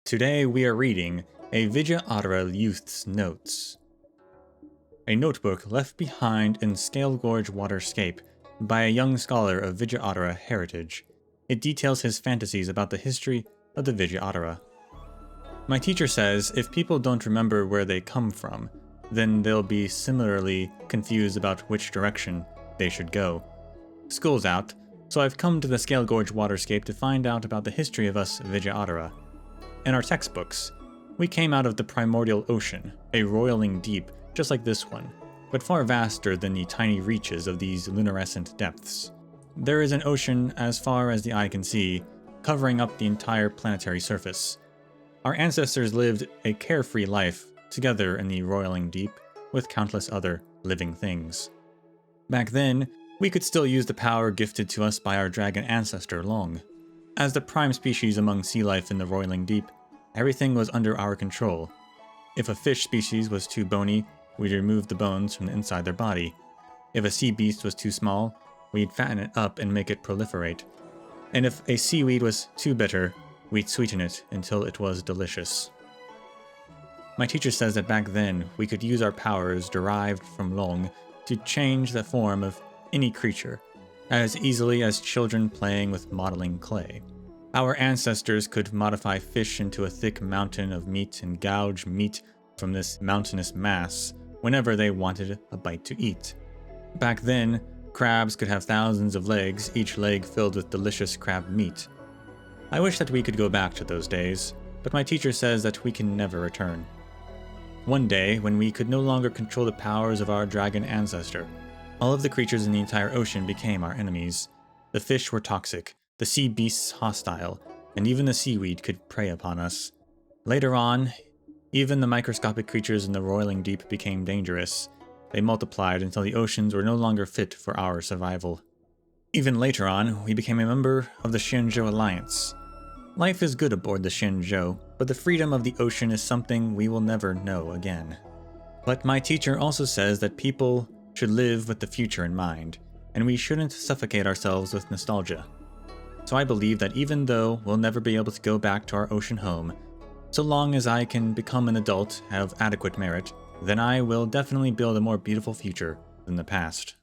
Today we are reading a Vidyadhara Youth's Notes, a notebook left behind in Scale Gorge Waterscape by a young scholar of Vidyadhara heritage. It details his fantasies about the history of the Vidyadhara. My teacher says if people don't remember where they come from, then they'll be similarly confused about which direction they should go. School's out, so I've come to the Scale Gorge Waterscape to find out about the history of us Vidyadhara. In our textbooks, we came out of the primordial ocean, a roiling deep just like this one, but far vaster than the tiny reaches of these luminescent depths. There is an ocean as far as the eye can see, covering up the entire planetary surface. Our ancestors lived a carefree life together in the roiling deep with countless other living things. Back then, we could still use the power gifted to us by our dragon ancestor Long. As the prime species among sea life in the roiling deep, everything was under our control. If a fish species was too bony, we'd remove the bones from inside their body. If a sea beast was too small, we'd fatten it up and make it proliferate. And if a seaweed was too bitter, we'd sweeten it until it was delicious. My teacher says that back then, we could use our powers derived from Long to change the form of any creature, as easily as children playing with modeling clay. Our ancestors could modify fish into a thick mountain of meat and gouge meat from this mountainous mass whenever they wanted a bite to eat. Back then, crabs could have thousands of legs, each leg filled with delicious crab meat. I wish that we could go back to those days, but my teacher says that we can never return. One day, when we could no longer control the powers of our dragon ancestor, all of the creatures in the entire ocean became our enemies. The fish were toxic, the sea beasts hostile, and even the seaweed could prey upon us. Later on, even the microscopic creatures in the roiling deep became dangerous. They multiplied until the oceans were no longer fit for our survival. Even later on, we became a member of the Shinjo Alliance. Life is good aboard the Shinjo, but the freedom of the ocean is something we will never know again. But my teacher also says that people should live with the future in mind, and we shouldn't suffocate ourselves with nostalgia. So I believe that even though we'll never be able to go back to our ocean home, so long as I can become an adult of adequate merit, then I will definitely build a more beautiful future than the past.